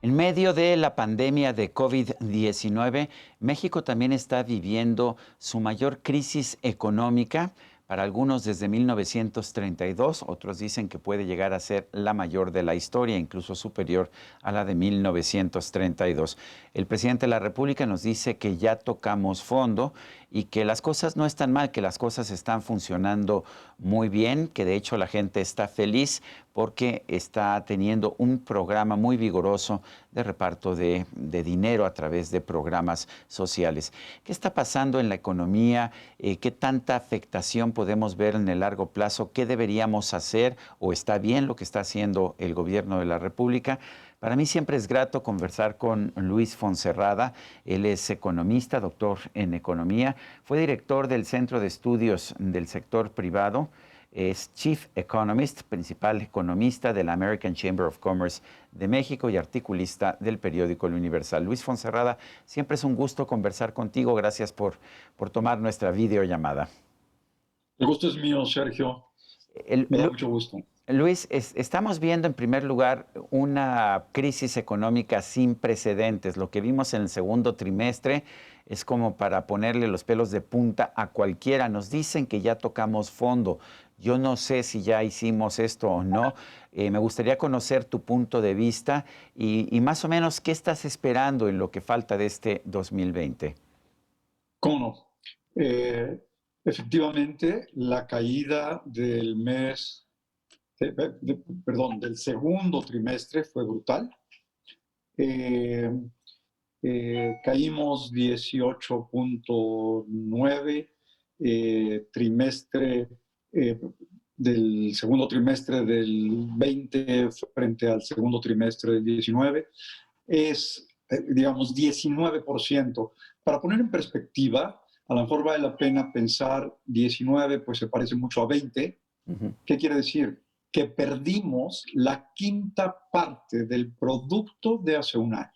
En medio de la pandemia de COVID-19, México también está viviendo su mayor crisis económica, para algunos desde 1932, otros dicen que puede llegar a ser la mayor de la historia, incluso superior a la de 1932. El presidente de la República nos dice que ya tocamos fondo y que las cosas no están mal, que las cosas están funcionando muy bien, que de hecho la gente está feliz porque está teniendo un programa muy vigoroso de reparto de dinero a través de programas sociales. ¿Qué está pasando en la economía? ¿Qué tanta afectación podemos ver en el largo plazo? ¿Qué deberíamos hacer? ¿O está bien lo que está haciendo el gobierno de la República? Para mí siempre es grato conversar con Luis Fonserrada. Él es economista, doctor en economía. Fue director del Centro de Estudios del Sector Privado. Es Chief Economist, principal economista de la American Chamber of Commerce de México y articulista del periódico El Universal. Luis Fonserrada, siempre es un gusto conversar contigo. Gracias por tomar nuestra videollamada. El gusto es mío, Sergio. El- Me da Lu- mucho gusto. Luis, estamos viendo en primer lugar una crisis económica sin precedentes. Lo que vimos en el segundo trimestre es como para ponerle los pelos de punta a cualquiera. Nos dicen que ya tocamos fondo. Yo no sé si ya hicimos esto o no. Me gustaría conocer tu punto de vista y más o menos qué estás esperando en lo que falta de este 2020. ¿Cómo no? Eh, Efectivamente, la caída del perdón, del segundo trimestre fue brutal. Eh, Caímos 18.9 trimestre eh, del segundo trimestre del 20 frente al segundo trimestre del 19. Es, digamos, 19%. Para poner en perspectiva, a lo mejor vale la pena pensar 19, pues se parece mucho a 20. Ujú. ¿Qué quiere decir? Que perdimos la quinta parte del producto de hace un año.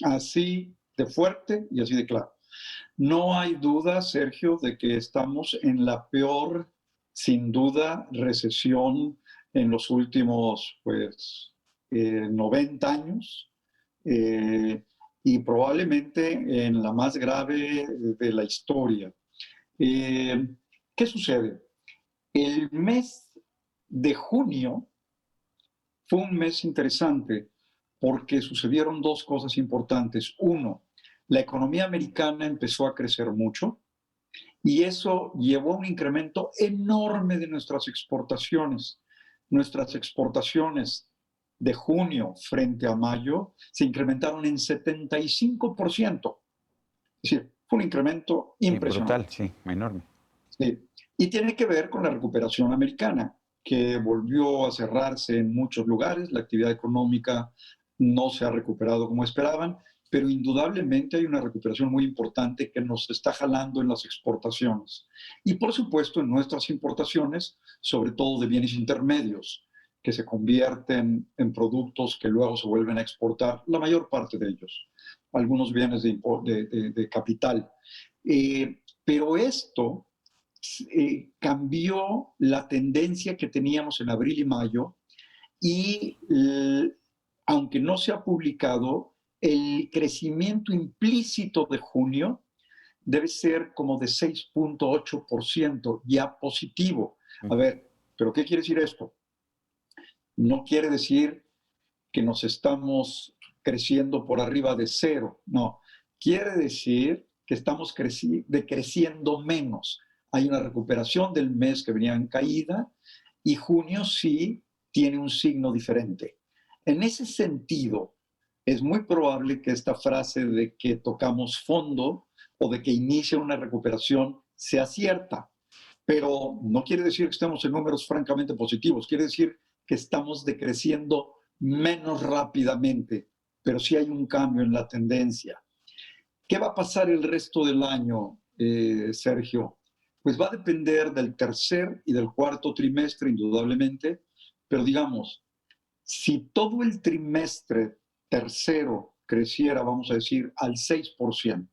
Así de fuerte y así de claro. No hay duda, Sergio, de que estamos en la peor, sin duda, recesión en los últimos, pues, 90 años eh, y probablemente en la más grave de la historia. ¿Qué sucede? El mes de junio fue un mes interesante porque sucedieron dos cosas importantes. Uno, la economía americana empezó a crecer mucho y eso llevó a un incremento enorme de nuestras exportaciones. Nuestras exportaciones de junio frente a mayo se incrementaron en 75%. Es decir, fue un incremento Sí, brutal, impresionante. sí, enorme. Sí. Y tiene que ver con la recuperación americana, que volvió a cerrarse en muchos lugares. La actividad económica no se ha recuperado como esperaban, pero indudablemente hay una recuperación muy importante que nos está jalando en las exportaciones. Y por supuesto en nuestras importaciones, sobre todo de bienes intermedios, que se convierten en productos que luego se vuelven a exportar, la mayor parte de ellos, algunos bienes de capital. Pero esto cambió la tendencia que teníamos en abril y mayo y aunque no se ha publicado, el crecimiento implícito de junio debe ser como de 6.8% ya positivo. A Ujú. ver, ¿pero qué quiere decir esto? No quiere decir que nos estamos creciendo por arriba de cero, no. Quiere decir que estamos decreciendo menos. Hay una recuperación del mes que venía en caída y junio sí tiene un signo diferente. En ese sentido, es muy probable que esta frase de que tocamos fondo o de que inicia una recuperación sea cierta, pero no quiere decir que estemos en números francamente positivos, quiere decir que estamos decreciendo menos rápidamente, pero sí hay un cambio en la tendencia. ¿Qué va a pasar el resto del año, Sergio? Pues va a depender del tercer y del cuarto trimestre, indudablemente, pero digamos, si todo el trimestre tercero creciera, vamos a decir, al 6%,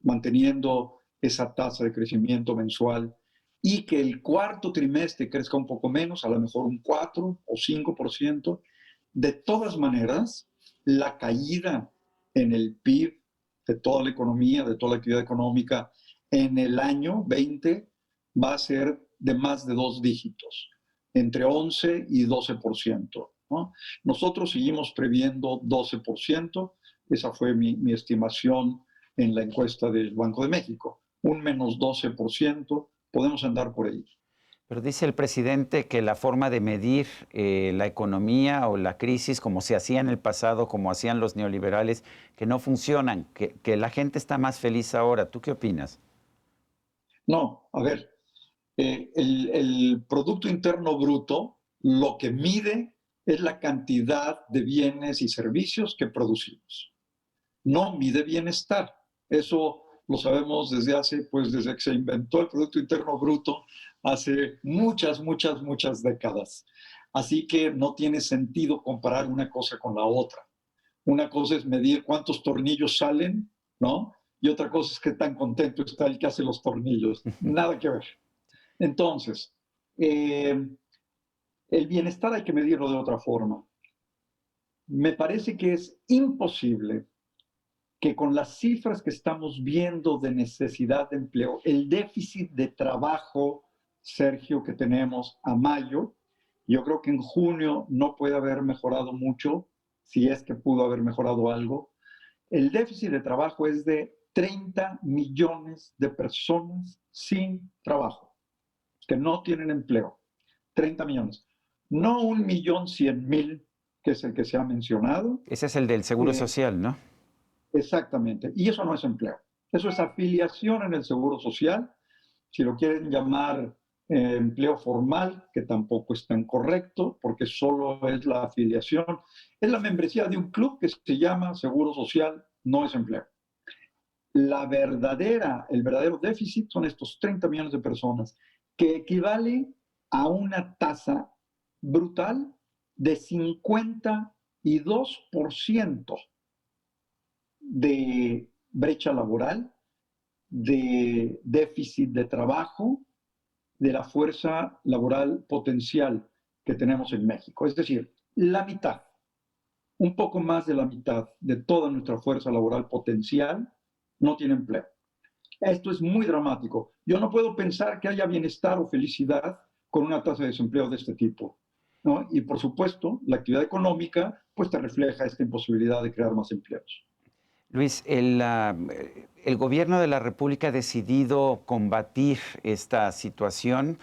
manteniendo esa tasa de crecimiento mensual, y que el cuarto trimestre crezca un poco menos, a lo mejor un 4 o 5%, de todas maneras, la caída en el PIB de toda la economía, de toda la actividad económica en el año 20 va a ser de más de 2 dígitos, entre 11 y 12%, ¿no? Nosotros seguimos previendo 12%, esa fue mi estimación en la encuesta del Banco de México, un menos 12%, podemos andar por ahí. Pero dice el presidente que la forma de medir la economía o la crisis, como se hacía en el pasado, como hacían los neoliberales, que no funcionan, que la gente está más feliz ahora. ¿Tú qué opinas? No, a ver, el Producto Interno Bruto lo que mide es la cantidad de bienes y servicios que producimos. No mide bienestar. Eso lo sabemos desde que se inventó el Producto Interno Bruto hace muchas décadas. Así que no tiene sentido comparar una cosa con la otra. Una cosa es medir cuántos tornillos salen, ¿no? Y otra cosa es qué tan contento está el que hace los tornillos. Nada que ver. Entonces, el bienestar hay que medirlo de otra forma. Me parece que es imposible que con las cifras que estamos viendo de necesidad de empleo, el déficit de trabajo, Sergio, que tenemos a mayo, yo creo que en junio no puede haber mejorado mucho, si es que pudo haber mejorado algo. El déficit de trabajo es de 30 millones de personas sin trabajo, que no tienen empleo. 30 millones. No 1.100.000, que es el que se ha mencionado. Ese es el del Seguro Social, ¿no? Exactamente. Y eso no es empleo. Eso es afiliación en el Seguro Social. Si lo quieren llamar empleo formal, que tampoco es tan correcto, porque solo es la afiliación. Es la membresía de un club que se llama Seguro Social, no es empleo. El verdadero déficit son estos 30 millones de personas, que equivale a una tasa brutal de 52% de brecha laboral, de déficit de trabajo, de la fuerza laboral potencial que tenemos en México. Es decir, la mitad, un poco más de la mitad de toda nuestra fuerza laboral potencial no tiene empleo. Esto es muy dramático. Yo no puedo pensar que haya bienestar o felicidad con una tasa de desempleo de este tipo, ¿no? Y por supuesto, la actividad económica pues te refleja esta imposibilidad de crear más empleos. Luis, el gobierno de la República ha decidido combatir esta situación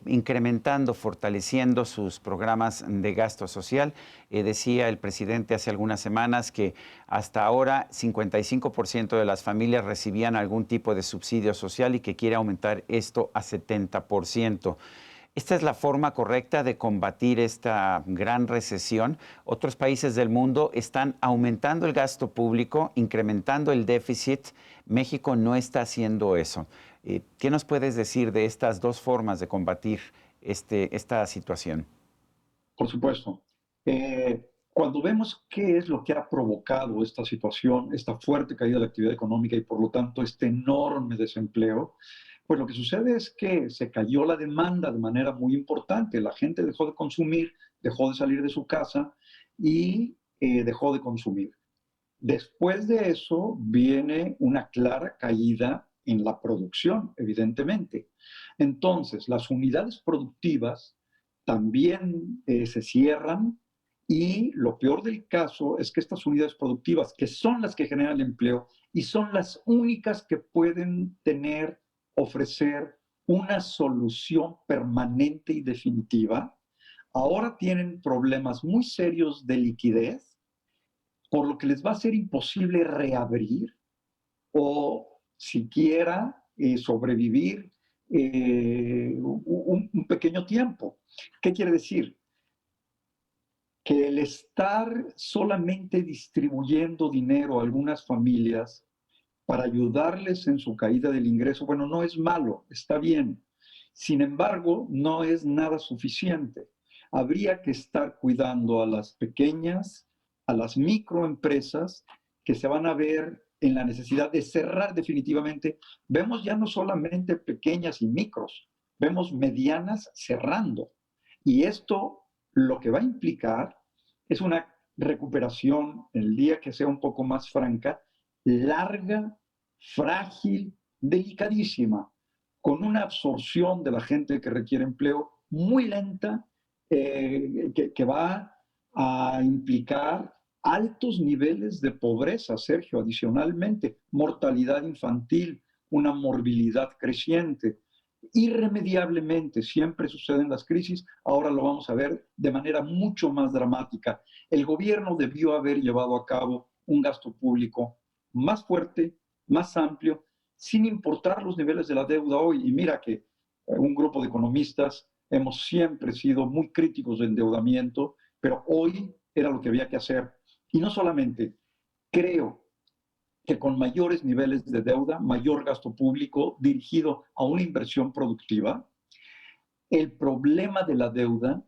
incrementando, fortaleciendo sus programas de gasto social. Decía el presidente hace algunas semanas que hasta ahora 55% de las familias recibían algún tipo de subsidio social y que quiere aumentar esto a 70%. ¿Esta es la forma correcta de combatir esta gran recesión? Otros países del mundo están aumentando el gasto público, incrementando el déficit. México no está haciendo eso. ¿Qué nos puedes decir de estas dos formas de combatir esta situación? Por supuesto. Cuando vemos qué es lo que ha provocado esta situación, esta fuerte caída de la actividad económica y por lo tanto este enorme desempleo, pues lo que sucede es que se cayó la demanda de manera muy importante. La gente dejó de consumir, dejó de salir de su casa y dejó de consumir. Después de eso viene una clara caída en la producción, evidentemente. Entonces, las unidades productivas también se cierran y lo peor del caso es que estas unidades productivas, que son las que generan empleo y son las únicas que pueden ofrecer una solución permanente y definitiva, ahora tienen problemas muy serios de liquidez, por lo que les va a ser imposible reabrir o siquiera sobrevivir un pequeño tiempo. ¿Qué quiere decir? Que el estar solamente distribuyendo dinero a algunas familias para ayudarles en su caída del ingreso, bueno, no es malo, está bien. Sin embargo, no es nada suficiente. Habría que estar cuidando a las pequeñas, a las microempresas que se van a ver en la necesidad de cerrar definitivamente. Vemos ya no solamente pequeñas y micros, vemos medianas cerrando. Y esto lo que va a implicar es una recuperación, el día que sea un poco más franca, larga, frágil, delicadísima, con una absorción de la gente que requiere empleo muy lenta, que va a implicar altos niveles de pobreza, Sergio, adicionalmente, mortalidad infantil, una morbilidad creciente. Irremediablemente, siempre suceden las crisis, ahora lo vamos a ver de manera mucho más dramática. El gobierno debió haber llevado a cabo un gasto público más fuerte, más amplio, sin importar los niveles de la deuda hoy. Y mira que un grupo de economistas hemos siempre sido muy críticos del endeudamiento, pero hoy era lo que había que hacer. Y no solamente, creo que con mayores niveles de deuda, mayor gasto público dirigido a una inversión productiva, el problema de la deuda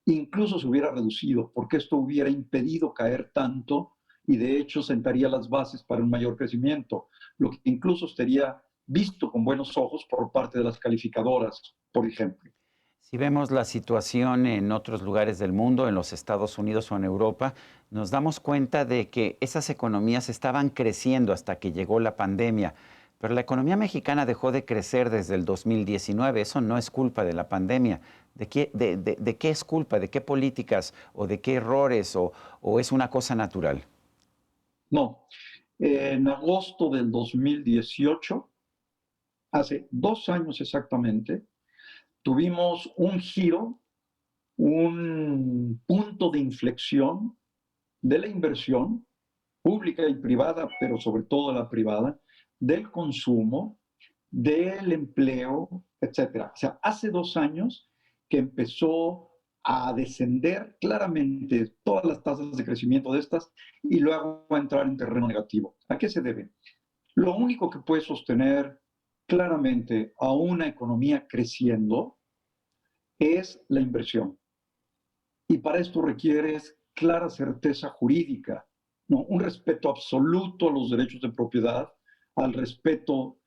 incluso se hubiera reducido, porque esto hubiera impedido caer tanto y de hecho sentaría las bases para un mayor crecimiento, lo que incluso sería visto con buenos ojos por parte de las calificadoras, por ejemplo. Si vemos la situación en otros lugares del mundo, en los Estados Unidos o en Europa, nos damos cuenta de que esas economías estaban creciendo hasta que llegó la pandemia. Pero la economía mexicana dejó de crecer desde el 2019. Eso no es culpa de la pandemia. ¿De qué es culpa? ¿De qué políticas o de qué errores o es una cosa natural? No, en agosto del 2018, hace 2 años exactamente, tuvimos un giro, un punto de inflexión de la inversión pública y privada, pero sobre todo la privada, del consumo, del empleo, etcétera. O sea, hace 2 años que empezó a descender claramente todas las tasas de crecimiento de estas y luego a entrar en terreno negativo. ¿A qué se debe? Lo único que puede sostener claramente a una economía creciendo es la inversión. Y para esto requieres clara certeza jurídica, ¿no? Un respeto absoluto a los derechos de propiedad, al respeto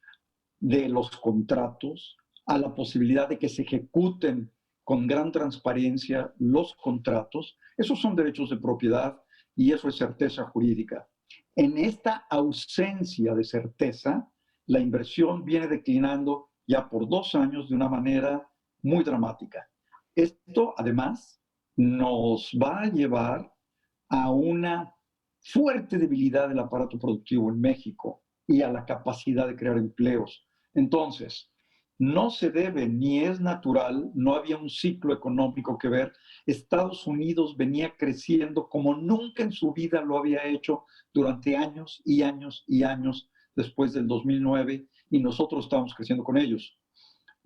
de los contratos, a la posibilidad de que se ejecuten con gran transparencia los contratos. Esos son derechos de propiedad y eso es certeza jurídica. En esta ausencia de certeza, la inversión viene declinando ya por 2 años de una manera muy dramática. Esto, además, nos va a llevar a una fuerte debilidad del aparato productivo en México y a la capacidad de crear empleos. Entonces, no se debe ni es natural, no había un ciclo económico que ver. Estados Unidos venía creciendo como nunca en su vida lo había hecho durante años y años y años después del 2009 y nosotros estamos creciendo con ellos.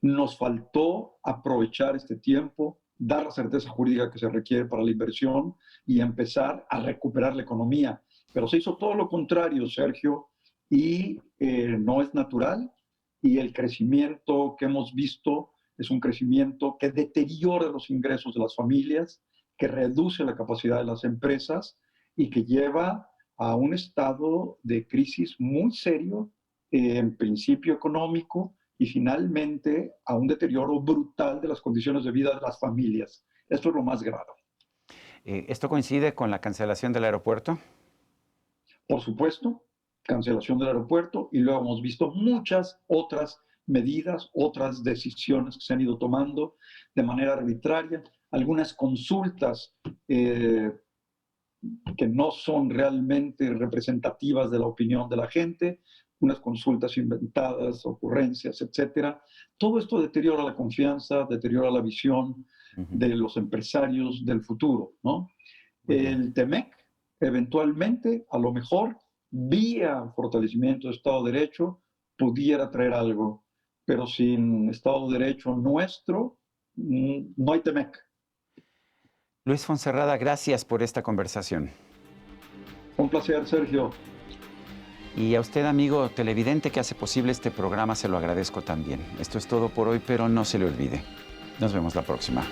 Nos faltó aprovechar este tiempo, dar la certeza jurídica que se requiere para la inversión y empezar a recuperar la economía. Pero se hizo todo lo contrario, Sergio, y no es natural. Y el crecimiento que hemos visto es un crecimiento que deteriora los ingresos de las familias, que reduce la capacidad de las empresas y que lleva a un estado de crisis muy serio, en principio económico, y finalmente a un deterioro brutal de las condiciones de vida de las familias. Esto es lo más grave. ¿Esto coincide con la cancelación del aeropuerto? Por supuesto, cancelación del aeropuerto y luego hemos visto muchas otras medidas, otras decisiones que se han ido tomando de manera arbitraria, algunas consultas que no son realmente representativas de la opinión de la gente, unas consultas inventadas, ocurrencias, etcétera. Todo esto deteriora la confianza, deteriora la visión de los empresarios del futuro, ¿no? El TEMEC, eventualmente, a lo mejor, vía fortalecimiento de Estado de Derecho, pudiera traer algo, pero sin Estado de Derecho nuestro, no hay TEMEC. Luis Fonserrada, gracias por esta conversación. Un placer, Sergio. Y a usted, amigo televidente, que hace posible este programa, se lo agradezco también. Esto es todo por hoy, pero no se le olvide. Nos vemos la próxima.